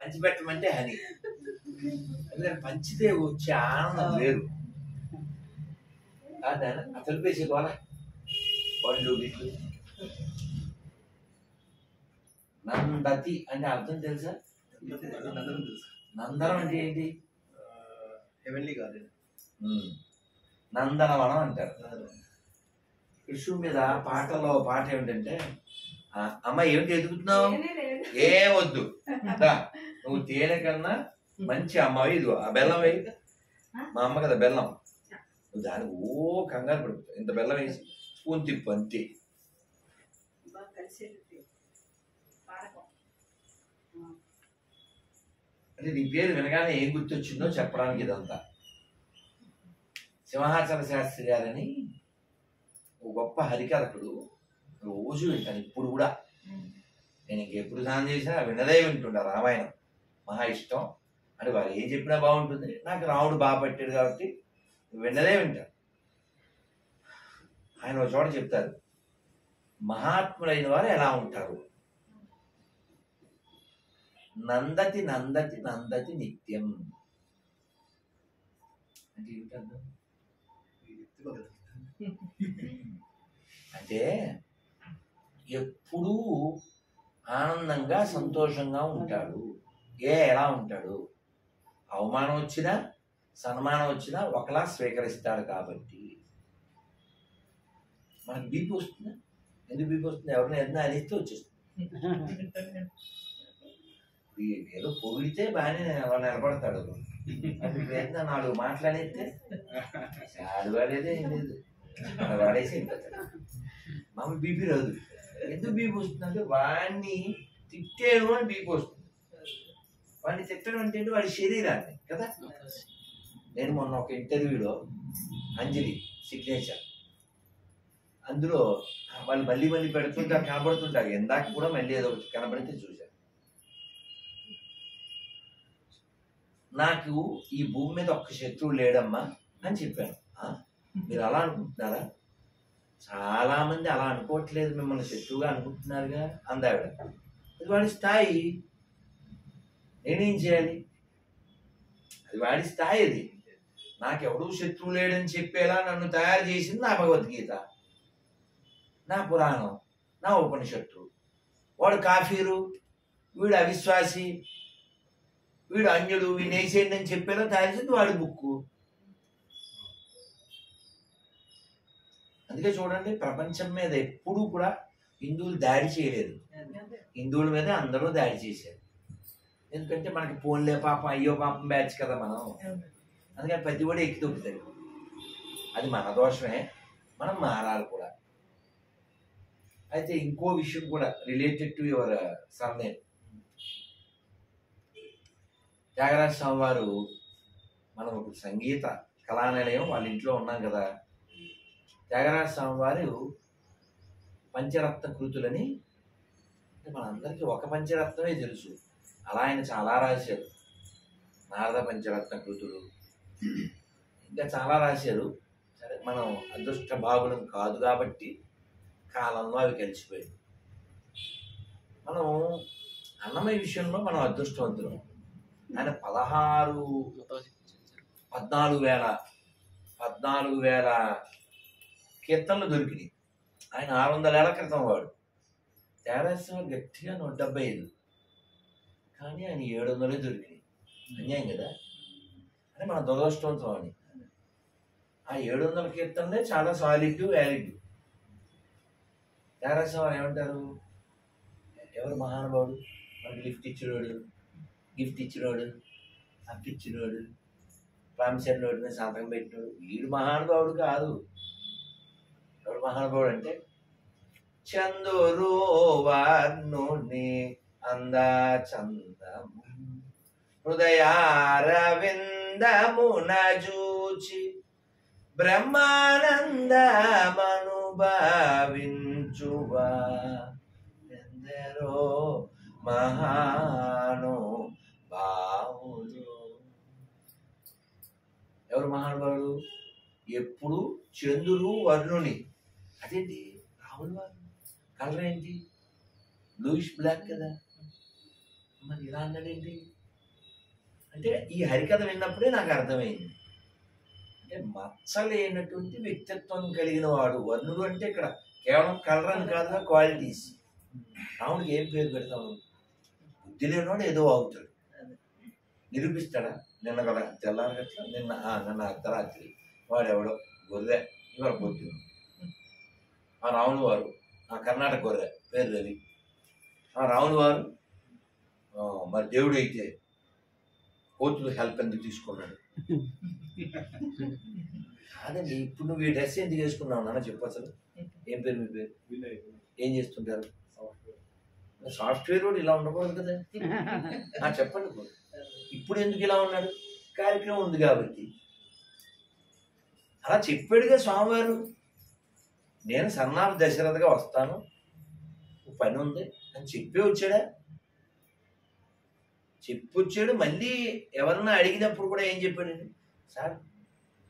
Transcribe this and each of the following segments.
పంచిపెట్టమంటే హని. ఎందుకంటే పంచితే వచ్చే ఆనందం వేరు కాదని అసలు పేసే వాళ్ళ బండ్లు బిడ్లు. నందతి అంటే అర్థం తెలుసా? నందనం అంటే ఏంటి? హెవెన్లీ గార్డెన్, నందనవనం అంటారు. కృష్ణుడి మీద పాటలో పాట ఏమిటంటే, అమ్మ ఏమిటి ఎదుగుతున్నావు? ఏం వద్దు, నువ్వు తేనె కన్నా మంచి అమ్మాయి ఇది, ఆ బెల్లం వేయి. మా అమ్మ కదా బెల్లం, నువ్వు దానికి ఓ కంగారు పడిపోతావు. ఇంత బెల్లం వేసి స్పూన్ తిప్పు అంతే. అంటే నీ పేరు వినగానే ఏం గుర్తొచ్చిందో చెప్పడానికి ఇదంతా. సింహాచల శాస్త్రి గారని ఒక గొప్ప హరికథకుడు, రోజు వింటాను ఇప్పుడు కూడా. నేను ఇంకెప్పుడు స్నానం చేసినా వినదే వింటుంటా. రామాయణం మహా ఇష్టం అని వారు ఏం చెప్పినా బాగుంటుంది. నాకు రాముడు బాగా పట్టాడు కాబట్టి విన్నదే వింటాను. ఆయన ఒక చోట చెప్తారు, మహాత్ములైన వారు ఎలా ఉంటారు. నందతి నందతి నందతి నిత్యం అంటే ఏమిటర్థం? అంటే ఎప్పుడూ ఆనందంగా సంతోషంగా ఉంటాడు. ఎలా ఉంటాడు? అవమానం వచ్చినా సన్మానం వచ్చినా ఒకలా స్వీకరిస్తాడు. కాబట్టి మనకు బీపీ వస్తుందా? ఎందుకు బీపీ వస్తుంది? ఎవరిని ఏదైనా అనిస్తే వచ్చేస్తుంది. ఏదో పొగిడితే బాగానే వాళ్ళు నిలబడతాడు. అది ఏదైనా 4 మాట్లాడితే ఆడవాడేదే ఏం లేదు, వాడేసి అయిపోతాడు. మామూలు బీపీ రాదు. ఎందుకు బీపీ వస్తుందంటే వాడిని తిట్టేయడం అని బీపీ వస్తుంది. వాడిని తిట్టడం అంటే వాడి శరీరాన్ని కదా. నేను మొన్న ఒక ఇంటర్వ్యూలో అంజలి సిగ్నేచర్, అందులో వాళ్ళు మళ్ళీ మళ్ళీ పెడుతుంటారు, కనబడుతుంటారు. ఇందాక కూడా మళ్ళీ ఏదో ఒకటి కనబడితే చూశాను. నాకు ఈ భూమి మీద ఒక్క శత్రువు లేడమ్మా అని చెప్పాను. మీరు అలా అనుకుంటున్నారా? చాలా మంది అలా అనుకోవట్లేదు, మిమ్మల్ని శత్రువుగా అనుకుంటున్నారుగా అందావిడ. అది వాడి స్థాయి, నేనేం చేయాలి? అది వాడి స్థాయి. అది నాకెవడూ శత్రువు లేడని చెప్పేలా నన్ను తయారు చేసింది నా భగవద్గీత, నా పురాణం, నా ఉపనిషత్తు. వాడు కాఫీరు, వీడు అవిశ్వాసి, వీడు అన్యుడు, వీడు వేసేయండి అని చెప్పేలా తయారు చేసింది వాడి బుక్కు. అందుకే చూడండి, ప్రపంచం మీద ఎప్పుడూ కూడా హిందువులు దాడి చేయలేదు. హిందువుల మీద అందరూ దాడి చేశారు. ఎందుకంటే మనకి పోన్లే పాపం, అయ్యో పాపం బ్యాచ్ కదా మనం. అందుకని ప్రతి కూడా ఎక్కి దొక్కుతాడు. అది మన దోషమే, మనం మారాలి కూడా. అయితే ఇంకో విషయం కూడా related to your surname. Thyagaraja Swami వారు, మనం ఇప్పుడు సంగీత కళానిలయం వాళ్ళ ఇంట్లో ఉన్నాం కదా. త్యాగరాజ స్వామి వారు పంచరత్న కృతులని, అంటే మనందరికీ ఒక పంచరత్నమే తెలుసు, అలా ఆయన చాలా రాశారు. నారద పంచరత్న కృతులు, ఇంకా చాలా రాశారు. సరే, మనం అదృష్ట భాగులం కాదు కాబట్టి కాలంలో అవి కలిసిపోయాయి. మనం అన్నమయ్య విషయంలో మనం అదృష్టవంతులం. ఆయన 14,000 కీర్తనలు దొరికినాయి. ఆయన 600 ఏళ్ల క్రితం వాడు. త్యాగరాజస్వామి గట్టిగా 175, కానీ ఆయన 700 దొరికినాయి. అన్యాయం కదా. అంటే మన దురదృష్టవంతం అని. ఆ 700 కీర్తనలే చాలా సాలిడ్, వ్యాలిడ్. త్యాగరాజస్వామి ఏమంటారు? ఎవరు మహానుభావుడు? మనకి లిఫ్ట్ ఇచ్చినోడు, గిఫ్ట్ ఇచ్చినోడు, హక్కు ఇచ్చినోడు, ప్రామిసర్ నోటి మీద సంతకం పెట్టినోడు, వీడు మహానుభావుడు కాదు. ఎవడు మహానుభావుడు అంటే, చందోరు వర్ణుని అందా చందము హృదయారవిందమున జూచి బ్రహ్మానందమనుభవించువా ఎందరో మహాను బావులు. ఎవరు మహానుభావుడు? ఎప్పుడు చంద్రుడు వర్ణుని. అదేంటి రాములు వారు కలర్ ఏంటి? బ్లూయిష్ బ్లాక్ కదా. మరి ఇలా అన్నాడేంటి? అంటే ఈ హరికథ విన్నప్పుడే నాకు అర్థమైంది. అంటే మచ్చలేనటువంటి వ్యక్తిత్వం కలిగిన వాడు వర్ణుడు. అంటే ఇక్కడ కేవలం కలర్ అని కాదుగా, క్వాలిటీస్. రాముడికి ఏం పేరు పెడతాము? బుద్ధి లేనివాడు ఏదో అవుతాడు, నిరూపిస్తాడా? నిన్న కదా తెల్లారగట్ల, నిన్న అర్ధరాత్రి వాడెవడో గొర్రె, ఇవాళ పొద్దున ఆ రాముడు వారు ఆ కర్ణాటక గొర్రె పేరు రవి. ఆ రాముడు వారు మరి దేవుడు అయితే కోతులు హెల్ప్ ఎందుకు తీసుకున్నాడు? కాదండి, ఇప్పుడు నువ్వు ఈ డ్రెస్ ఎందుకు వేసుకున్నావు నాన్న చెప్పు అసలు. ఏం పేరు మీ పేరు? ఏం చేస్తుంటారు? సాఫ్ట్వేర్ కూడా ఇలా ఉండకూడదు కదా. చెప్పండి, ఇప్పుడు ఎందుకు ఇలా ఉన్నాడు? కార్యక్రమం ఉంది కాబట్టి. అలా చెప్పాడుగా స్వామివారు. నేను సన్నాఫ్ దశరథగా వస్తాను, పని ఉంది అని చెప్పే వచ్చాడా? చెప్పొచ్చాడు. మళ్ళీ ఎవరన్నా అడిగినప్పుడు కూడా ఏం చెప్పాడండి? సార్,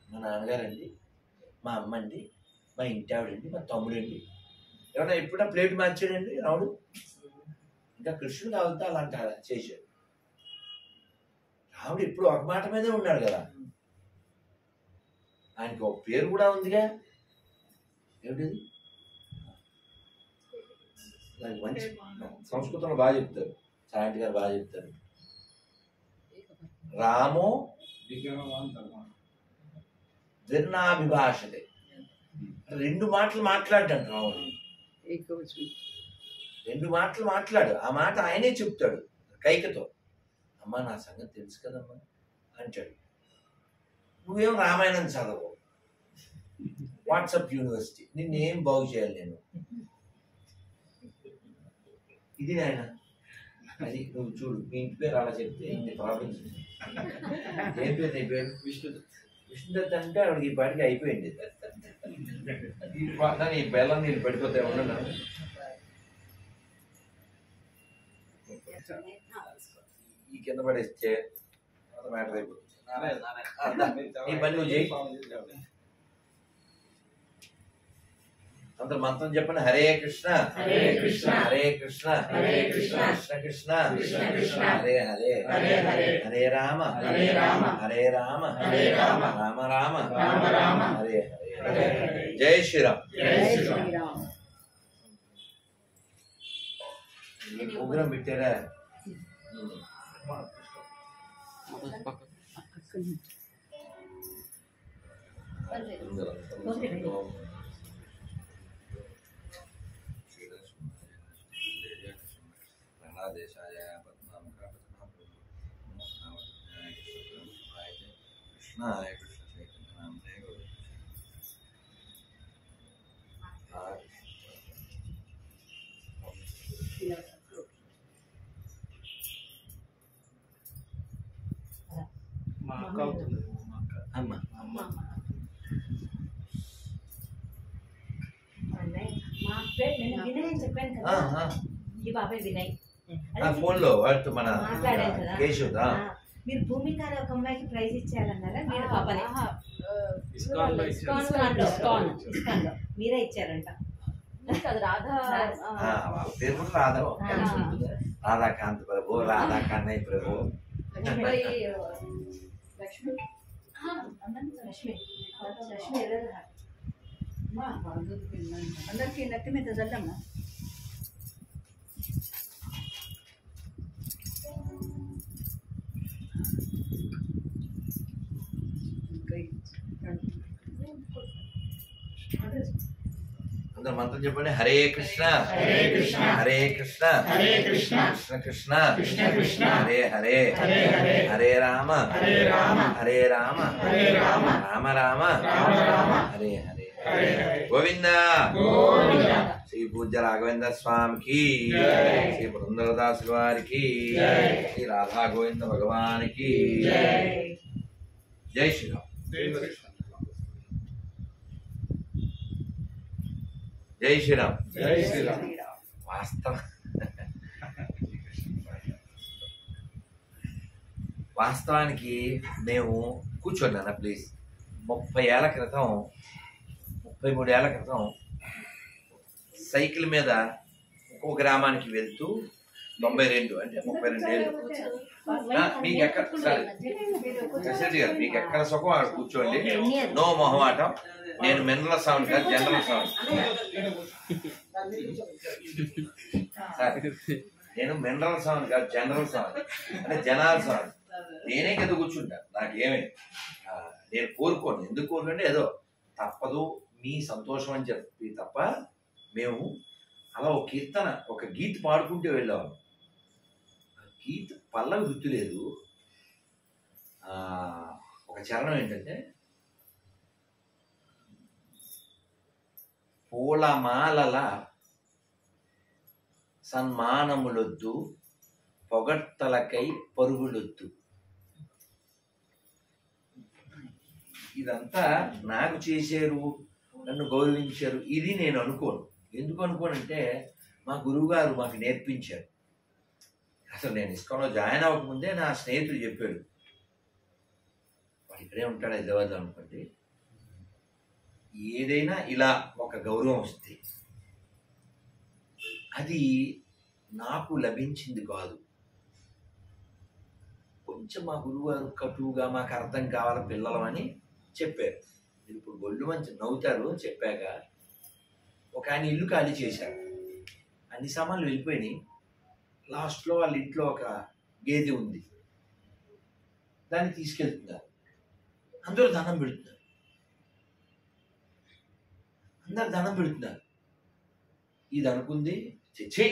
మా నాన్నగారండి, మా అమ్మ అండి, మా ఇంటి ఆవిడండి, మా తమ్ముడండి. ఏమన్నా ఎప్పుడన్నా ప్లేట్ మార్చాడండి రాముడు? ఇంకా కృష్ణుడు కావాలితే అలాంటి చేశాడు. రాముడు ఎప్పుడు ఒక మాట మీదే ఉన్నాడు కదా. ఆయనకి ఒక పేరు కూడా ఉందిగా. ఏమిటిది? మంచి సంస్కృతంలో బాగా చెప్తారు, సాయంత్రి గారు బాగా చెప్తారు. రామో ద్విర్నాభిభాషతే. రెండు మాటలు మాట్లాడాడు రాముడు. రెండు మాటలు మాట్లాడు. ఆ మాట ఆయనే చెప్తాడు కైకతో. అమ్మ, నా సంగతి తెలుసు కదమ్మా అంటాడు. నువ్వేం రామాయణం చదవవు, వాట్సాప్ యూనివర్సిటీ, నిన్నేం బాగు చేయాలి నేను? ఇది నాయన, అది నువ్వు చూడు. మీ ఇంటి పేరు అలా చెప్తే ఇన్ని ప్రాబ్లమ్స్. ఏం పేరు నీ పేరు? విష్ణుదత్ అంటే ఆవిడకి ఈ పాటికి అయిపోయింది. ఈ బెల్లం నీళ్ళు పడిపోతే ఉండను. ఈ కింద పడేస్తే మ్యాటర్ అయిపోతుంది. ఈ పని నువ్వు చేయి. అందరు మంత్రం చెప్పండి. హరే కృష్ణ హరే కృష్ణ హరే కృష్ణ హరే కృష్ణ కృష్ణ కృష్ణ హరే హరే హరే రామ హరే రామ హరే రామ హరే రామ రామ రామ రామ రామ హరే హరే. జై శ్రీరామ్. ఈ ప్రోగ్రాం పెట్టారా? కృష్ణాయ కృష్ణ అమ్మ ఫోన్ లో వాడుతూ మన కేశవ్. మీరు భూమికార ఒక అమ్మాయికి ప్రైజ్ ఇచ్చారన్నారా? మీరు పాపని మీరే ఇచ్చారంట. పేరు రాధా, రాధాకాంత్ ప్రభు, రాధా కన్నయ్య ప్రభు, లక్ష్మి లక్ష్మి లక్ష్మి అందరికి నెత్తి మీద చల్లమ్మా. అందరు మంత్రం చెప్పండి. హరే కృష్ణ హరే కృష్ణ హరే కృష్ణ హరే కృష్ణ కృష్ణ కృష్ణ కృష్ణ హరే హరే హరే రామ హరే రామ హరే రామ హరే రామ రామ రామ రామ రామ హరే హరే. గోవింద శ్రీ పూజ్య రాఘవేంద్ర స్వామికి, శ్రీ పురంధరదాసు వారికి, శ్రీ రాధా గోవింద భగవానికి జై శ్రీరామ్. జై శ్రీరామ్. జై శ్రీరామ్. వాస్తవానికి మేము కూర్చోండి ప్లీజ్. 30 ఏళ్ల క్రితం, 33 ఏళ్ల క్రితం సైకిల్ మీద ఇంకో గ్రామానికి వెళ్తూ 92 అంటే 32 ఏళ్ళు. మీకు ఎక్కడ సరే కసిరెడ్డి గారు మీకు ఎక్కడ సుఖం అక్కడ కూర్చోండి. నో మొహమాటం. నేను మినరల్ సౌండ్ కాదు, జనరల్ సౌండ్. నేను మినరల్ సౌండ్ కాదు, జనరల్ సౌండ్ అంటే జనాల సౌండ్. నేనే కదా కూర్చుంటా, నాకేమే నేను కోరుకోను. ఎందుకు కోరుకుంటే ఏదో తప్పదు మీ సంతోషం అని చెప్పి తప్ప మేము అలా ఒక కీర్తన ఒక గీత పాడుకుంటూ వెళ్ళేవాళ్ళం. గీత పల్లవి గుర్తులేదు. ఒక చరణం ఏంటంటే పూలమాలల సన్మానములొద్దు పొగడ్తలకై పరుగులొద్దు. ఇదంతా నాకు చేశారు, నన్ను గౌరవించారు, ఇది నేను అనుకోను. ఎందుకు అనుకోనంటే మా గురువుగారు మాకు నేర్పించారు. అసలు నేను ఇస్కాన్లో జాయిన్ అవ్వకముందే నా స్నేహితుడు చెప్పాడు, వాడు ఇక్కడే ఉంటాడు హైదరాబాద్ అనుకోండి, ఏదైనా ఇలా ఒక గౌరవం వస్తే అది నాకు లభించింది కాదు. కొంచెం మా గురువుగారు కటువుగా మాకు అర్థం కావాలి పిల్లలం అని చెప్పారు. మీరు ఇప్పుడు గొల్లు మంచి నవ్వుతారు చెప్పాక. ఒక ఆయన ఇల్లు ఖాళీ చేశారు, అన్ని సామాన్లు వెళ్ళిపోయినాయి. లాస్ట్లో వాళ్ళ ఇంట్లో ఒక గేదె ఉంది, దాన్ని తీసుకెళ్తున్నారు. అందరూ దండం పెడుతున్నారు, అందరు దండం పెడుతున్నారు. ఇది అనుకుంది, చచ్చే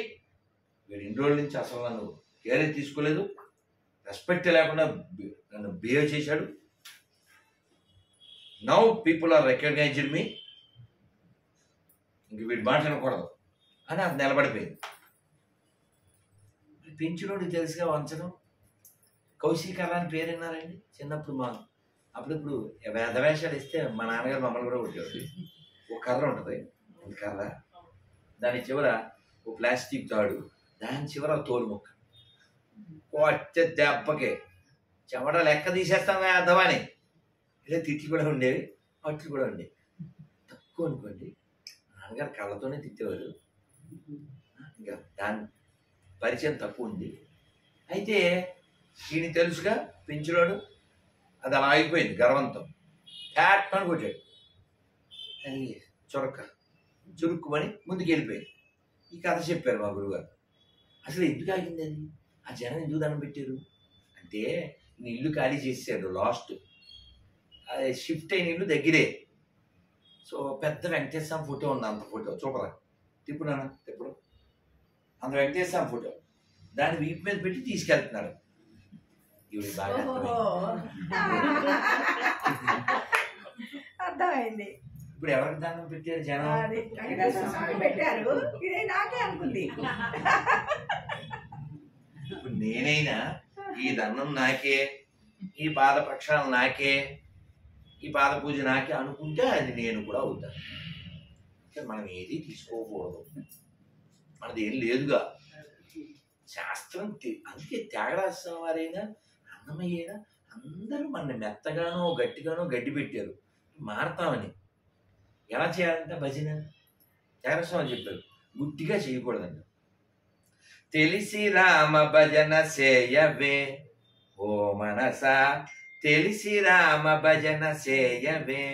వీడు ఇన్ని రోజుల నుంచి అసలు నన్ను కేరే తీసుకోలేదు, రెస్పెక్ట్ లేకుండా నన్ను బిహేవ్ చేశాడు, now people are recognized me, ఇంక వీడు మాట వినకూడదు అని అది నిలబడిపోయింది. పెంచులోకి తెలుసుగా వంచడం. కౌశికర్ర అని పేరు విన్నారండి చిన్నప్పుడు? మా అప్పుడప్పుడు వేషాలు ఇస్తే మా నాన్నగారు మమ్మల్ని కూడా కొట్టేవాడు. ఒక కర్ర ఉంటుంది, కర్ర, దాని చివర ఓ ప్లాస్టిక్ తాడు, దాని చివర తోలు ముక్క, కొట్టే దెబ్బకే చెమట లెక్క తీసేస్తాం అర్థమని. ఇలా తిట్లు కూడా ఉండేవి, అట్లు కూడా ఉండేవి. తక్కువ అనుకోండి, నాన్నగారు కళ్ళతోనే తిట్టేవారు. ఇంకా దాని పరిచయం తక్కువ ఉంది. అయితే ఈయన తెలుసుగా పెంచులోడు, అది అలా ఆగిపోయింది గర్వంతో, ఫ్యాట్ అని కొట్టాడు. అది చురుక్కుమని ముందుకు వెళ్ళిపోయింది. ఈ కథ చెప్పారు మా గురువుగారు. అసలు ఎందుకు ఆగింది అది? ఆ జనం ఎందుకు దండం పెట్టారు అంటే, నేను ఇల్లు ఖాళీ చేసాడు లాస్ట్, అది షిఫ్ట్ అయిన ఇల్లు దగ్గరే. సో పెద్ద వెంకటేశ్వర ఫోటో ఉంది, అంత ఫోటో చూపరా, తిప్పుడు నాన్న తిప్పుడు, అంత వెంకటేశ్వర ఫోటో దాన్ని వీపు మీద పెట్టి తీసుకెళ్తున్నాడు. ఇవి బాగా అర్థమైంది. ఇప్పుడు ఎవరికి దండం పెట్టారు జనం? పెట్టారు, ఇదే నాకే అనుకుంది. ఇప్పుడు నేనైనా ఈ దండం నాకే, ఈ పాద ప్రక్షాళన నాకే, ఈ పాద పూజ నాకే అనుకుంటే అది నేను కూడా అవుతాను. మనం ఏది తీసుకోకూడదు, మనది ఏం లేదుగా. శాస్త్రం అందుకే త్యాగరాజ వారైనా అన్నమయ్యేనా అందరూ మన మెత్తగానో గట్టిగానో గడ్డి పెట్టారు మారతామని. ఎలా చేయాలంటే భజన త్యాగరాజ చెప్పారు, గుట్టిగా చేయకూడదంట. తెలిసి రామ భజన చేయవే ఓ మనస, తెలిసి రామ భజన చేయవే,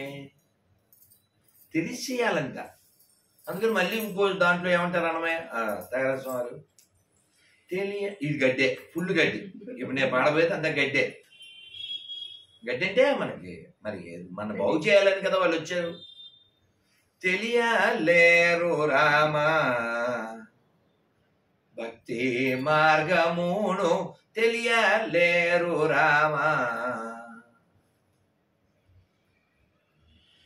తెలిసి చేయాలంట. అందుకని మళ్ళీ ఇంకో దాంట్లో ఏమంటారు అన్నమయ్య త్యాగరాజ వారు, ఇది గడ్డే, ఫుల్ గడ్డి. ఇప్పుడు నేను పాడబోయేది అంత గడ్డే. గడ్డి అంటే మనకి మరి మన బాగు చేయాలని కదా వాళ్ళు వచ్చారు. తెలియలేరు రామా భక్తి మార్గమును, తెలియలేరు రామా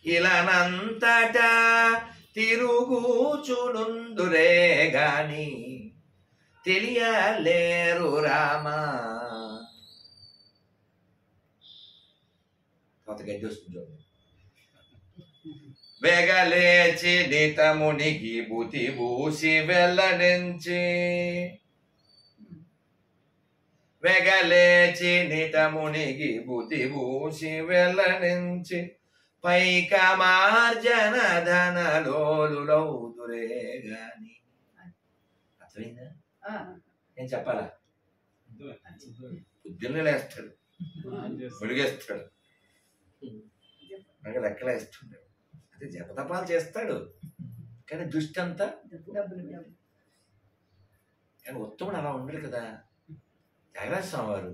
ఇలానంతటా తిరుగుచునుందురే గాని, తెలియలేరు రామా. తర్వాత గడ్డి వస్తుంది. వెగలేచి నితమునికి బుతి బూసి వెళ్ళనించి, వెగలేచి నితమునికి బుతి బూసి వెళ్ళనించి, పైక మార్జన ధనలోలులౌదురే గాని. అర్థమైందా? నేను చెప్పాలా? పొద్దున్నే లేస్తాడు, ముడిగేస్తాడు, నాకు లెక్కలేస్తుంటాడు, అదే జపతపాలు చేస్తాడు, కానీ దృష్టి అంతా. కానీ ఉత్తముడు అలా ఉండడు కదా. త్యాగరాజ స్వామి వారు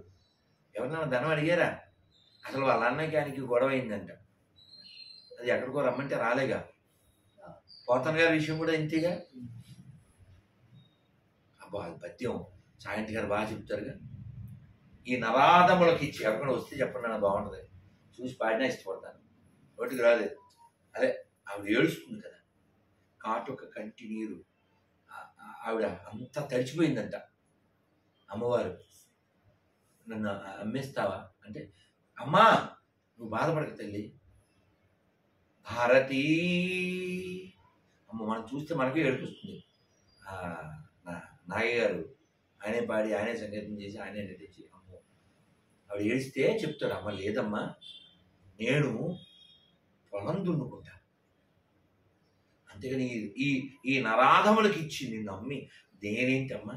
ఎవరినైనా ధనం అడిగారా? అసలు వాళ్ళ అన్నయ్యకి ఆయనకి గొడవ అయిందంట, అది ఎక్కడికో రమ్మంటే రాలేగా. పోతన గారి విషయం కూడా ఇంతేగా. అబ్బా అది పద్యం సాయంత్రం గారు బాగా చెప్తారుగా. ఈ నరాధములకి ఇచ్చి ఎవరికైనా వస్తే చెప్పండి, నాకు బాగుంటుంది, చూసి పాడినా ఇష్టపడతాను. నోటికి రాలేదు. అదే ఆవిడ ఏడుస్తుంది కదా, కాటుక కంటి నీరు, ఆవిడ అంతా తడిచిపోయిందంట. అమ్మవారు నన్ను అమ్మేస్తావా అంటే, అమ్మా నువ్వు బాధపడక తల్లి, భారతీ అమ్మ. మనం చూస్తే మనకే ఏడుపుస్తుంది. నాగయ్య గారు ఆయనే పాడి, ఆయనే సంగీతం చేసి, ఆయనే నటించి, అమ్మో ఆవిడ ఏడిస్తే చెప్తాడు, అమ్మ లేదమ్మా నేను పొలం దున్నుకుంటా, అంతేగాని ఈ నరాధములకి ఇచ్చి నిన్ను అమ్మి నేనేంటమ్మా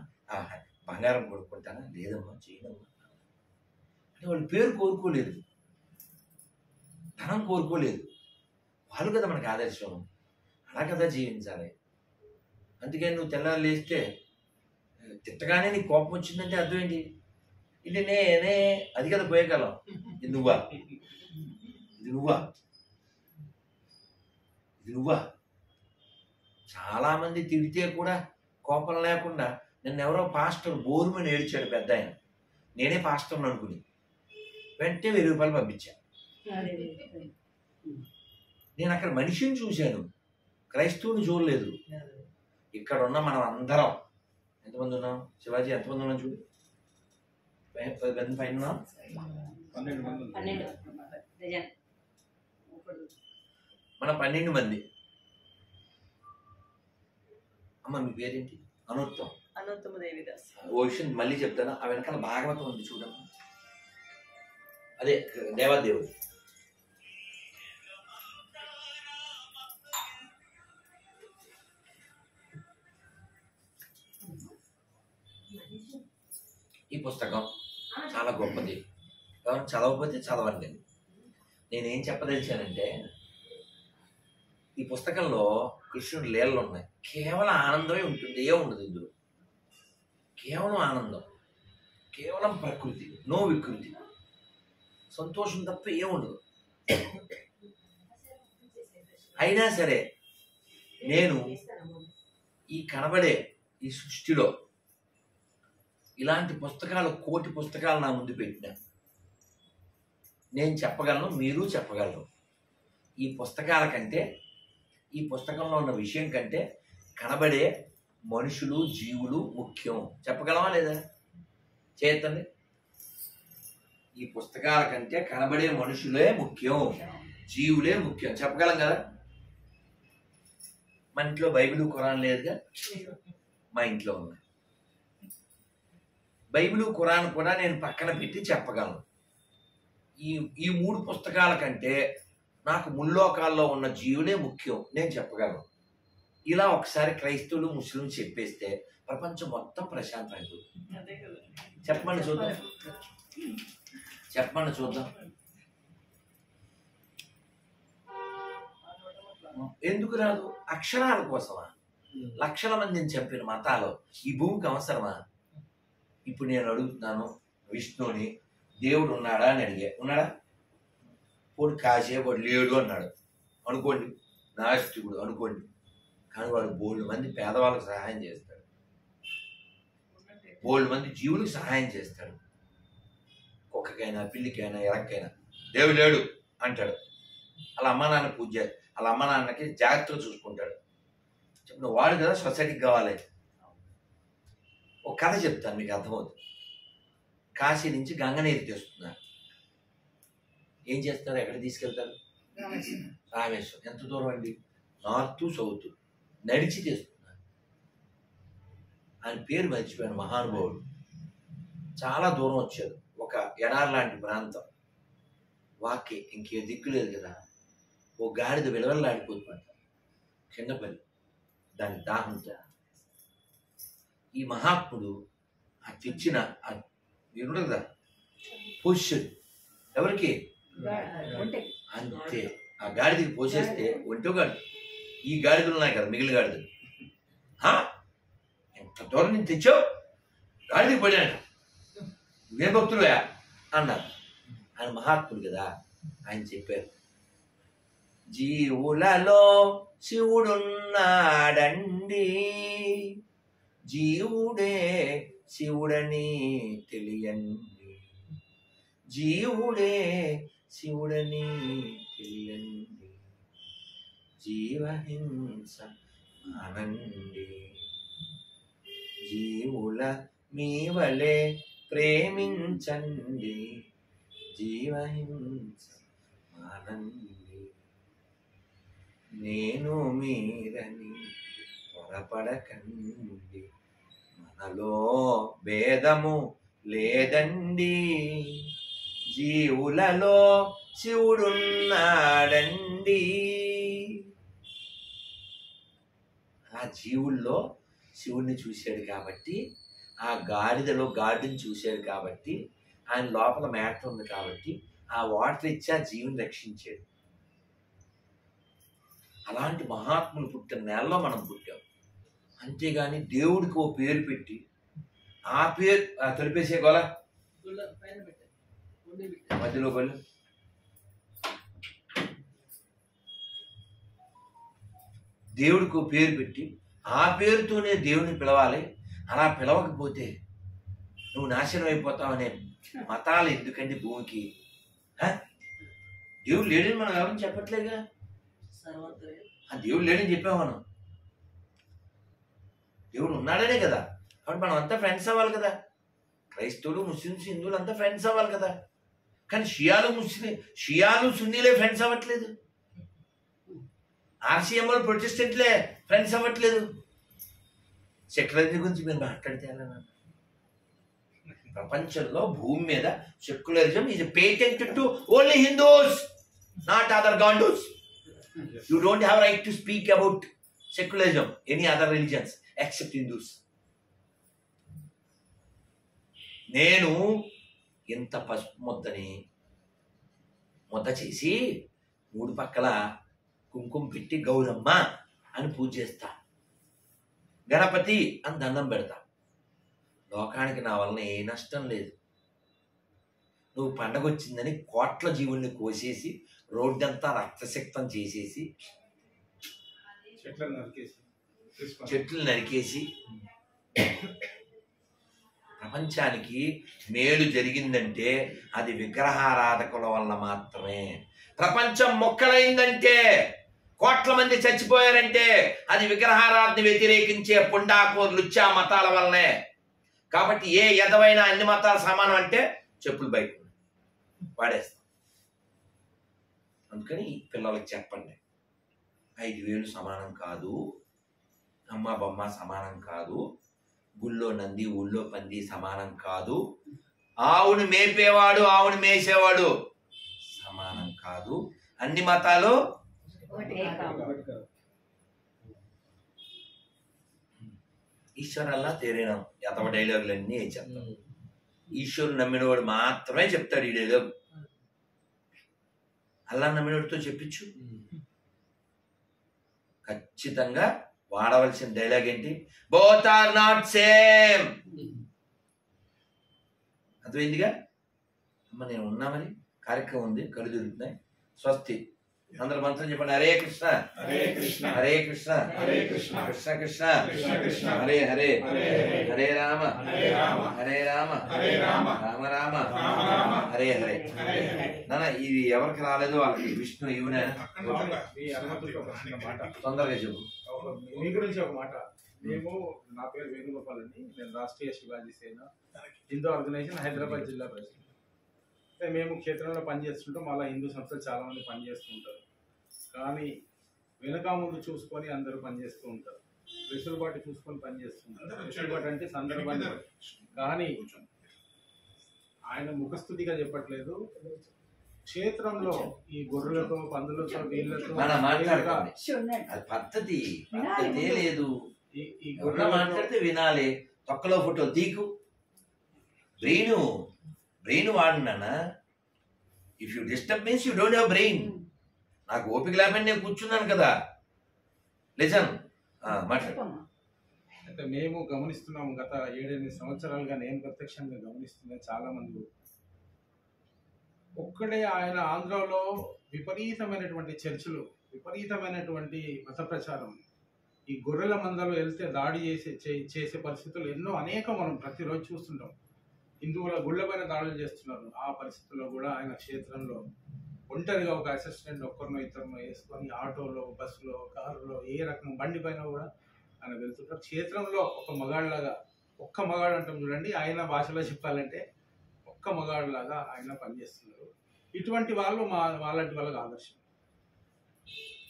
బంగారం కొనుక్కుంటానా? లేదమ్మా చేయనమ్మా. అంటే వాళ్ళు పేరు కోరుకోలేదు, ధనం కోరుకోలేదు, వాళ్ళు కదా మనకు ఆదర్శం, అలా కదా జీవించాలి. అందుకని నువ్వు తెల్లారు లేస్తే తిట్టగానే నీకు కోపం వచ్చిందంటే అర్థం ఏంటి? ఇది నేనే, అది కదా పోయేకాలం. ఇది నువ్వా, ఇది నువ్వా, ఇది నువ్వా. చాలా మంది తిడితే కూడా కోపం లేకుండా, నిన్న ఎవరో పాస్టర్ బోరుమని ఏడ్చాడు పెద్ద ఆయన, నేనే పాస్టర్ని అనుకుని వెంటనే 1000 రూపాయలు పంపించాను. నేను అక్కడ మనిషిని చూశాను, క్రైస్తవుని చూడలేదు. ఇక్కడ ఉన్న మనం అందరం ఎంతమంది ఉన్నాం? శివాజీ ఎంతమంది ఉన్నాం చూడు, పైన 12 మన 12 మంది. అమ్మ మీ పేరేంటి? అనుత్తం. ఓ విషయం మళ్ళీ చెప్తాను, ఆ వెనకాల భాగవతం ఉంది చూడమ్మా, అదే దేవాదేవుడు. ఈ పుస్తకం చాలా గొప్పది, ఎవరు చదవకపోతే చదవండి. నేనేం చెప్పదలిచానంటే, ఈ పుస్తకంలో కృష్ణుడి లీలలు ఉన్నాయి, కేవలం ఆనందమే ఉంటుంది, ఏ ఉండదు ఇందులో, కేవలం ఆనందం, కేవలం ప్రకృతి, నో వికృతి, సంతోషం తప్ప ఏముండదు. అయినా సరే నేను ఈ కనబడే ఈ సృష్టిలో ఇలాంటి పుస్తకాలు 1 కోటి పుస్తకాలు నా ముందు పెట్టినా, నేను చెప్పగలను, మీరు చెప్పగలరు. ఈ పుస్తకాల కంటే, ఈ పుస్తకంలో ఉన్న విషయం కంటే కనబడే మనుషులు, జీవులు ముఖ్యం. చెప్పగలమా లేదా? చేతండి. ఈ పుస్తకాల కంటే కనబడే మనుషులే ముఖ్యం, జీవులే ముఖ్యం. చెప్పగలం కదా? మన ఇంట్లో బైబిల్, ఖురాన్ లేదుగా, మా ఇంట్లో ఉన్నాయి. బైబిల్, ఖురాన్ కూడా నేను పక్కన పెట్టి చెప్పగలను. ఈ 3 పుస్తకాల కంటే నాకు ముల్లోకాల్లో ఉన్న జీవులే ముఖ్యం, నేను చెప్పగలను. ఇలా ఒకసారి క్రైస్తవులు, ముస్లింలు చెప్పేస్తే ప్రపంచం మొత్తం ప్రశాంతం అయిపోతుంది. చెప్పమని చూద్దాం, చెప్పమని చూద్దాం. ఎందుకు రాదు? అక్షరాల కోసమా? లక్షల మందిని చంపిన మతాలు ఈ భూమికి అవసరమా? ఇప్పుడు నేను అడుగుతున్నాను, విష్ణుని దేవుడు ఉన్నాడా అని అడిగా, ఉన్నాడా? పోనీ కాసేపు వాడు లేడు అన్నాడు అనుకోండి, నాస్తికుడు అనుకోండి, కానీ వాడు బోల్డ్ మంది పేదవాళ్ళకి సహాయం చేస్తాడు, బోల్డ్ మంది జీవులకు సహాయం చేస్తాడు. కుక్కకైనా, పిల్లికైనా, ఎలక్కైనా దేవుడు లేడు అంటాడు. అలా అమ్మ నాన్న పూజ చేస్తాడు, అలా అమ్మ నాన్నకి జాగ్రత్తగా చూసుకుంటాడు. చెప్పిన వాడు కదా సొసైటీకి కావాలి. ఒక కథ చెప్తాను, మీకు అర్థమవుతుంది. కాశీ నుంచి గంగనీరు తెస్తున్నారు. ఏం చేస్తారు? ఎక్కడ తీసుకెళ్తారు? రామేశ్వరం. ఎంత దూరం అండి? నార్త్ సౌత్ నడిచి తెస్తున్నారు. ఆయన పేరు మర్చిపోయాను, మహానుభావుడు. చాలా దూరం వచ్చారు, ఒక ఎడారి లాంటి ప్రాంతం. వాక్య ఇంకే దిక్కు లేదు కదా, ఓ గాడిద విలవల్లాడిపోతుందంట కింద పడి, దాని దాహంతో. ఈ మహాత్ముడు తెచ్చిన ఉండదు కదా పొజిషన్ ఎవరికి అంతే. ఆ గాడిదకి పోసేస్తే ఒంటోగాడు ఈ గాడిదలు ఉన్నాయి కదా మిగిలిన గాడిదలు ఎంత దూరం నుంచి తెచ్చావు గాడిదకి పడినాడు నువ్వేం భక్తులుయా అన్నారు. ఆయన మహాత్ముడు కదా, ఆయన చెప్పారు జీవులలో శివుడున్నాడండి, జీవుడే శివుడని తెలియండి, జీవుడే శివుడని తెలియండి, జీవహింస మానండి, జీవుల మీ వలె ప్రేమించండి, జీవహింస మానండి, నేను మీరని త్వరపడకండి, మనలో భేదము లేదండి, జీవులలో శివుడున్నాడండి. ఆ జీవుల్లో శివుణ్ణి చూశాడు కాబట్టి, ఆ గాడిదలో గాడిని చూశాడు కాబట్టి, ఆయన లోపల మ్యాటర్ ఉంది కాబట్టి ఆ వాటర్ ఇచ్చి ఆ జీవుని రక్షించాడు. అలాంటి మహాత్ములు పుట్టిన నెలలో మనం పుట్టాం. అంతేగాని దేవుడికి ఓ పేరు పెట్టి ఆ పేరు తొలిపేసే గోల మధ్యలో గోలు దేవుడికి ఓ పేరు పెట్టి ఆ పేరుతోనే దేవుడిని పిలవాలి. అలా పిలవకపోతే నువ్వు నాశనం అయిపోతావనే మతాలు ఎందుకండి భూమికి? దేవుడు లేడని మనం ఎవరిని చెప్పట్లేగా. ఆ దేవుడు లేడని చెప్పాము మనం. దేవుడు ఉన్నాడనే కదా. కాబట్టి మనం అంతా ఫ్రెండ్స్ అవ్వాలి కదా. క్రైస్తవులు, ముస్లిమ్స్, హిందువులు అంతా ఫ్రెండ్స్ అవ్వాలి కదా. కానీ షియాలు సున్నీలే ఫ్రెండ్స్ అవ్వట్లేదు. ఆర్సీఎంలు ప్రొటెస్టెంట్లే ఫ్రెండ్స్ అవ్వట్లేదు. సెక్యులరిజం గురించి మీరు మాట్లాడితే ఎలా? ప్రపంచంలో భూమి మీద secularism is patent to only Hindus, not other గాండూస్. You don't have right to speak about secularism any other religions except Hindus. నేను ఇంత పసుపు ముద్ద చేసి 3 పక్కల కుంకుమ పెట్టి గౌరమ్మ అని పూజ చేస్తా, గణపతి అని దండం పెడతా. లోకానికి నా వలన ఏ నష్టం లేదు. నువ్వు పండగ వచ్చిందని కోట్ల జీవుల్ని కోసేసి రోడ్డంతా రక్తసిక్తం చేసేసి చెట్లు నరికేసి ప్రపంచానికి మేలు జరిగిందంటే అది విగ్రహారాధకుల వల్ల మాత్రమే. ప్రపంచం మొక్కలైందంటే, కోట్ల మంది చచ్చిపోయారంటే అది విగ్రహారాధన వ్యతిరేకించే పుండాకూర్ లుచ్చా మతాల వల్లనే. కాబట్టి ఏ ఎదవైనా అన్ని మతాలు సమానం అంటే చెప్పులు బయట వాడేస్తాం. అందుకని పిల్లలకి చెప్పండి, 5,000 సమానం కాదు, అమ్మ బొమ్మ సమానం కాదు, గుళ్ళో నంది ఊళ్ళో పంది సమానం కాదు, ఆవును మేపేవాడు ఆవును మేసేవాడు సమానం కాదు, అన్ని మతాలు ఈశ్వరల్లా తేరేనాం. ఎతవ డైలాగులన్నీ చెప్తాం. ఈశ్వరుడు నమ్మినవాడు మాత్రమే చెప్తాడు ఈ డైలాగ్. అల్లా నమ్మినవాడితో చెప్పించు. ఖచ్చితంగా వాడవలసిన డైలాగ్ ఏంటి? Both are not same. అర్థమైందిగా అమ్మ? నేను ఉన్నా, మరి కార్యక్రమం ఉంది, కళ్ళు తిరుగుతున్నాయి. స్వస్తి. అందరూ మంత్రం చెప్పండి. హరే కృష్ణ హరే కృష్ణ హరే కృష్ణ హరే కృష్ణ కృష్ణ కృష్ణ కృష్ణ కృష్ణ హరే హరే హరే రామ హరే రామ రామ రామ హరే హరే. నాన్న ఇది ఎవరికి రాలేదు వాళ్ళకి విష్ణు ఇవునే తొందరగా చెప్పు. మీ గురించి ఒక మాట. మేము, నా పేరు వేణుగోపాల్ అండి. నేను రాష్ట్రీయ శివాజీ సేన హిందూ ఆర్గనైజేషన్ హైదరాబాద్ జిల్లా ప్రెసిడెంట్. మేము క్షేత్రంలో పనిచేస్తుంటాం. అలా హిందూ సంస్థలు చాలామంది పనిచేస్తుంటారు. కానీ వెనక ముందు చూసుకొని అందరూ పనిచేస్తూ ఉంటారు. వెసులుబాటు చూసుకొని పనిచేస్తుంటారు. వెసులుబాటు అంటే సందర్భాన్ని. కానీ ఆయన ముఖస్థుతిగా చెప్పట్లేదు. క్షేత్రంలో ఈ గొర్రెలతో, పందులతో, వీళ్ళతో పద్ధతి లేదు. ఈ గొర్రె మాట్లాడితే వినాలి. తొక్కలో ఫోటో తీకు, బ్రెయిన్ వాడినా. If you disturb means you don't have brain. నాకు ఓపిక లేకపోతే నేను కూర్చున్నాను కదా. లిసన్, మాట్లాడు. అయితే మేము గమనిస్తున్నాము, గత 7-8 సంవత్సరాలుగా నేను ప్రత్యక్షంగా గమనిస్తున్నా. చాలా మంది ఒక్కడే ఆయన ఆంధ్రాలో విపరీతమైనటువంటి చర్చలు, విపరీతమైనటువంటి మత ప్రచారం, ఈ గొర్రెల మందలో వెళ్తే దాడి చేసే పరిస్థితులు ఎన్నో అనేక మనం ప్రతిరోజు చూస్తుంటాం. హిందువుల గుళ్ళపైన దాడులు చేస్తున్నారు. ఆ పరిస్థితుల్లో కూడా ఆయన క్షేత్రంలో ఒంటరిగా ఒక అసిస్టెంట్ ఒక్కరినో ఇద్దరినో వేసుకొని ఆటోలో, బస్సులో, కారులో, ఏ రకం బండి పైన కూడా ఆయన వెళ్తుంటారు. క్షేత్రంలో ఒక మగాళ్ళలాగా, ఒక్క మగాడు అంటాం చూడండి, ఆయన భాషలో చెప్పాలంటే ఒక్క మగాళ్ళలాగా ఆయన పనిచేస్తున్నారు. ఇటువంటి వాళ్ళు వాళ్ళంటి వాళ్ళకి ఆదర్శం.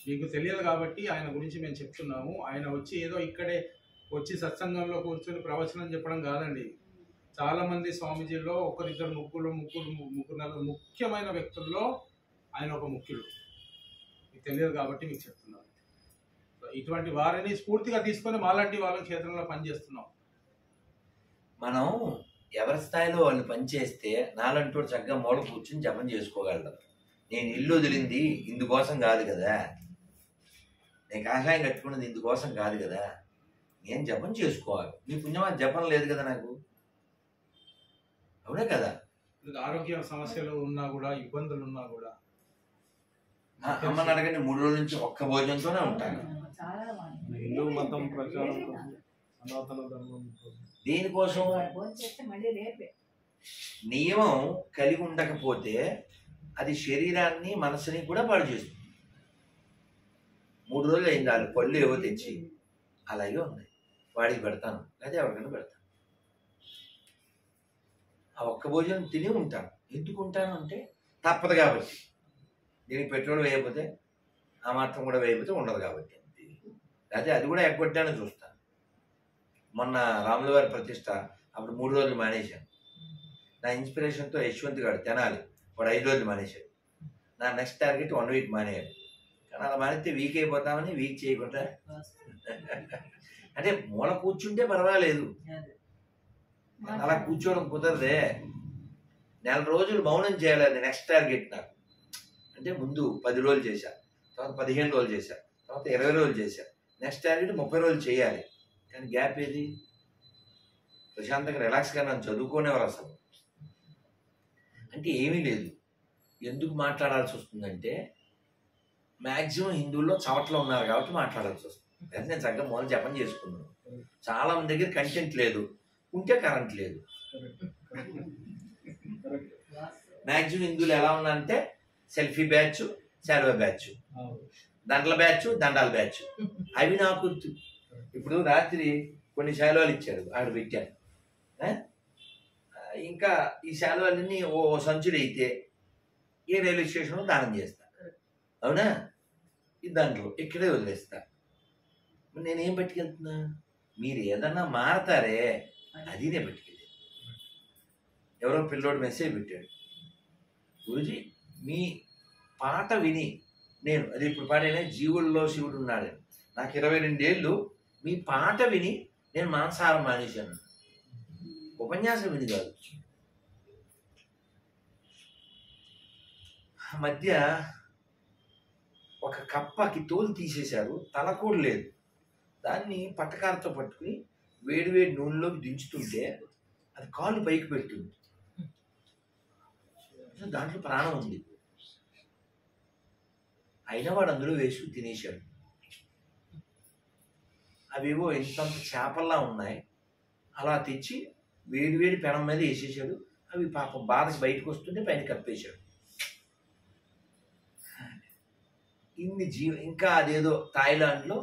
మీకు తెలియదు కాబట్టి ఆయన గురించి మేము చెప్తున్నాము. ఆయన వచ్చి ఏదో ఇక్కడే వచ్చి సత్సంగంలో కూర్చొని ప్రవచనం చెప్పడం కాదండి. చాలా మంది స్వామీజీల్లో ఒకరిద్దరు ముగ్గురు నలుగురు ముఖ్యమైన వ్యక్తుల్లో ఆయన ఒక ముఖ్యుడు. మీకు తెలియదు కాబట్టి మీకు చెప్తున్నాను. ఇటువంటి వారిని స్ఫూర్తిగా తీసుకొని మాలాంటి వాళ్ళ క్షేత్రంలో పనిచేస్తున్నాం. మనం ఎవరి స్థాయిలో వాళ్ళు పనిచేస్తే నాలంటూ చక్కగా మూల కూర్చుని జపం చేసుకోగలరు. నేను ఇల్లు వదిలింది ఇందుకోసం కాదు కదా, నేను కాషాయం కట్టుకున్నది ఇందుకోసం కాదు కదా, నేను జపం చేసుకోవాలి. నీ పుణ్యమా జపం లేదు కదా నాకు, అవునే కదా. ఆరోగ్య సమస్యలు ఉన్నా కూడా, ఇబ్బందులు ఉన్నా కూడా అమ్మని అడగండి, 3 రోజుల నుంచి ఒక్క భోజనంతోనే ఉంటాను. హిందూ మతం ప్రచారం, సనాతన ధర్మం దేనికోసం? నియమం కలిగి ఉండకపోతే అది శరీరాన్ని మనసుని కూడా పాడు చేస్తుంది. 3 రోజులు అయింది, వాళ్ళు పళ్ళు ఏవో తెచ్చి అలాగే ఉన్నాయి, వాడికి పెడతాను లేదా ఎవరికైనా పెడతాను. ఆ ఒక్క భోజనం తిని ఉంటాను. ఎందుకు ఉంటాను అంటే తప్పదు కాబట్టి. దీనికి పెట్రోల్ వేయకపోతే, ఆ మాత్రం కూడా వేయకపోతే ఉండదు కాబట్టి. అదే అది కూడా ఎగ్గొట్టానని చూస్తాను. మొన్న రాముల వారి ప్రతిష్ట అప్పుడు 3 రోజులు మానేశాను. నా ఇన్స్పిరేషన్తో యశ్వంత్ గారు తెనాలి, వాడు 5 రోజులు మానేశాడు. నా నెక్స్ట్ టార్గెట్ 1 వీక్ మానేయాలి. కానీ అలా మానేస్తే వీక్ అయిపోతామని వీక్ చేయకుండా అంటే మూల కూర్చుంటే పర్వాలేదు, అలా కూర్చోవడం కుదరదే. 4 రోజులు మౌనం చేయాలి, అది నెక్స్ట్ టార్గెట్ నాకు. అంటే ముందు 10 రోజులు చేశా, తర్వాత 15 రోజులు చేశా, తర్వాత 20 రోజులు చేశా. నెక్స్ట్ టార్గెట్ 30 రోజులు చేయాలి. కానీ గ్యాప్ ఏది? ప్రశాంతంగా రిలాక్స్గా నన్ను చదువుకునేవారు అసలు. అంటే ఏమీ లేదు. ఎందుకు మాట్లాడాల్సి వస్తుందంటే మ్యాక్సిమం హిందువుల్లో చవట్లో ఉన్నారు కాబట్టి మాట్లాడాల్సి వస్తుంది. అంటే నేను చక్కగా మొదలు జపం చేసుకున్నాను. చాలా మంది దగ్గర కంటెంట్ లేదు, ఉంటే కరెంట్ లేదు. మ్యాక్సిమం హిందువులు ఎలా ఉన్నారంటే సెల్ఫీ బ్యాచ్, శాల్వా బ్యాచ్, దండల బ్యాచ్, దండాల బ్యాచ్. అవి నాకు గుర్తు. ఇప్పుడు రాత్రి కొన్ని శాలువాలు ఇచ్చాడు, ఆడ పెట్టాను. ఇంకా ఈ శాలువాలన్నీ ఓ సంచులు అయితే ఏ రైల్వే స్టేషన్లో దానం చేస్తా, అవునా? ఈ దాంట్లో ఇక్కడే వదిలేస్తా. నేనేం పట్టుకెళ్తున్నా? మీరు ఏదన్నా మారతారే, అది నేను పట్టుకెళ్ళాను. ఎవరో పిల్లోడు మెసేజ్ పెట్టాడు, గురుజీ మీ పాట విని నేను, అది ఇప్పుడు పాడైనా జీవుల్లో శివుడు ఉన్నాడు, నాకు 22 ఏళ్ళు, మీ పాట విని నేను మాంసాహారం మానేశాను. ఉపన్యాసం విని కాదు. మధ్య ఒక కప్పకి తోలు తీసేశారు, తల కూడా లేదు. దాన్ని పట్టకారతో పట్టుకుని వేడివేడి నూనెలోకి దించుతుంటే అది కాళ్ళు పైకి పెడుతుంది. దాంట్లో ప్రాణం ఉంది. అయినా వాడు అందులో వేసుకుని తినేశాడు. అవేవో ఇంతంత చేపల్లా ఉన్నాయి, అలా తెచ్చి వేడివేడి పెనం మీద వేసేసాడు. అవి పాపం బాధకి బయటకు వస్తుంటే పైన కప్పేశాడు. ఇంకా అదేదో థాయిలాండ్లో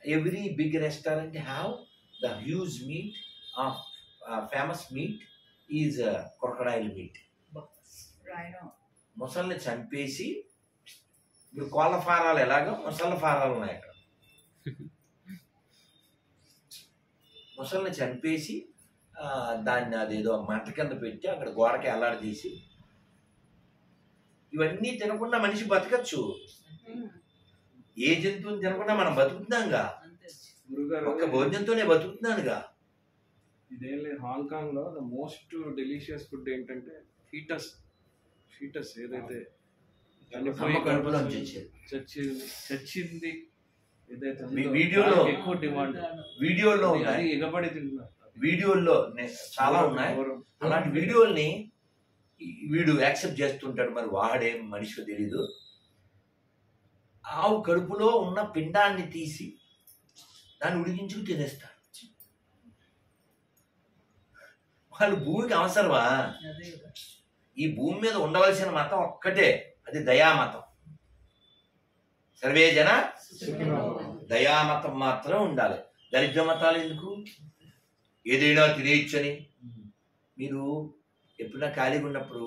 every big restaurant have the huge meat of famous meat is crocodile meat. మొసల్ని చంపేసి, ఇప్పుడు కోళ్ళ ఫారాలు ఎలాగో మొసళ్ళ ఫారాలు ఉన్నాయి అక్కడ. మొసల్ని చంపేసి దాన్ని అదేదో మంట కింద పెట్టి అక్కడ గోడకి అల్లాడదీసి, ఇవన్నీ తినకుండా మనిషి బతకచ్చు. ఏ జంతువుని తినకుండా మనం బతుకుతున్నాంగా, ఒక్క భోజనంతోనే బతుకుతున్నానుగా. ఇదేం లేదు, హాంకాంగ్ లో ద మోస్ట్ డెలిషియస్ ఫుడ్ ఏంటంటే ఫీటస్ ఏదైతే అమ్మ కడుపులో నుంచి చచ్చింది ఏదైతే వీడియోలో ఎక్కువ డిమాండ్, వీడియోలో అది ఎగబడి తింటున్నారు. వీడియోల్లో చాలా ఉన్నాయి. అలాంటి వీడియోల్ని వీడు యాక్సెప్ట్ చేస్తుంటాడు. మరి వాడేం మనిషి తెలీదు. ఆవు కడుపులో ఉన్న పిండాన్ని తీసి దాన్ని ఉడికించుకు తినేస్తాడు. వాళ్ళు భూమికి అవసరమా? ఈ భూమి మీద ఉండవలసిన మతం ఒక్కటే, అది దయామతం. సర్వే జన దయామతం మాత్రం ఉండాలి. దరిద్ర మతాలు ఎందుకు? ఏదైనా తినేయచ్చని. మీరు ఎప్పుడైనా ఖాళీగా ఉన్నప్పుడు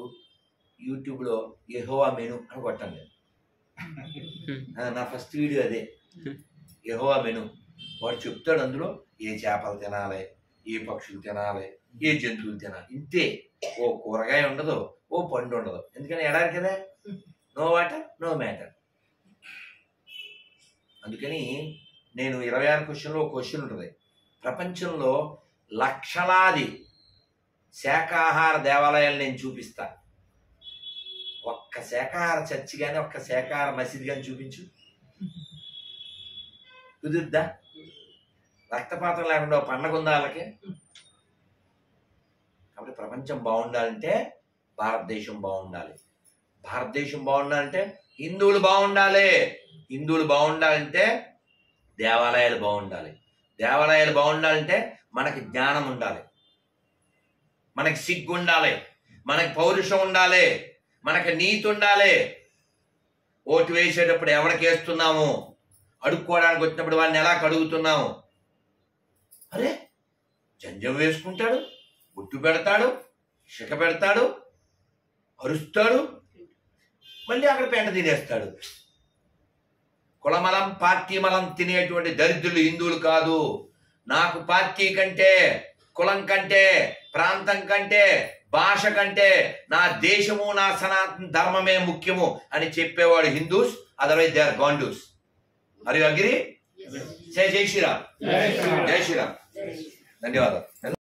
యూట్యూబ్లో యెహోవా మెను అని కొట్టండి. నా ఫస్ట్ వీడియో అదే, యెహోవా మెను. వాడు చెప్తాడు అందులో ఏ చేపలు తినాలి, ఏ పక్షులు తినాలి, ఏ జంతువులు తినాలి. ఇంతే. ఓ కూరగాయ ఉండదు, ఓ పండు ఉండదు. ఎందుకని ఎడారి కదా, నో వాటర్ నో మ్యాటర్. అందుకని నేను 26 క్వశ్చన్లో ఒక క్వశ్చన్ ఉంటుంది. ప్రపంచంలో లక్షలాది శాకాహార దేవాలయాలు నేను చూపిస్తా. ఒక్క శాకాహార చర్చి కానీ ఒక్క శాకాహార మసీద్ కానీ చూపించు. కుదురుద్దా? రక్తపాతం లేకుండా పండగ ఉందా వాళ్ళకి? కాబట్టి ప్రపంచం బాగుండాలంటే భారతదేశం బాగుండాలి. భారతదేశం బాగుండాలంటే హిందువులు బాగుండాలి. హిందువులు బాగుండాలంటే దేవాలయాలు బాగుండాలి. దేవాలయాలు బాగుండాలంటే మనకి జ్ఞానం ఉండాలి, మనకి సిగ్గు ఉండాలి, మనకి పౌరుషం ఉండాలి, మనకి నీతి ఉండాలి. ఓటు వేసేటప్పుడు ఎవరికి వేస్తున్నాము, అడుక్కోవడానికి వచ్చినప్పుడు వాడిని ఎలా కడుగుతున్నాము. అరే జంజం వేసుకుంటాడు, బుట్టు పెడతాడు, శిఖ పెడతాడు, అరుస్తాడు, మళ్ళీ అక్కడ పెంట తినేస్తాడు. కులమలం పార్టీ మలం తినేటువంటి దరిద్రులు హిందువులు కాదు. నాకు పార్టీ కంటే, కులం కంటే, ప్రాంతం కంటే, భాష కంటే నా దేశము, నా సనాతన ధర్మమే ముఖ్యము అని చెప్పేవాడు Hindus. Otherwise they are గాండూస్. Are you agree? జై శ్రీరామ్. జై శ్రీరామ్. ధన్యవాదాలు.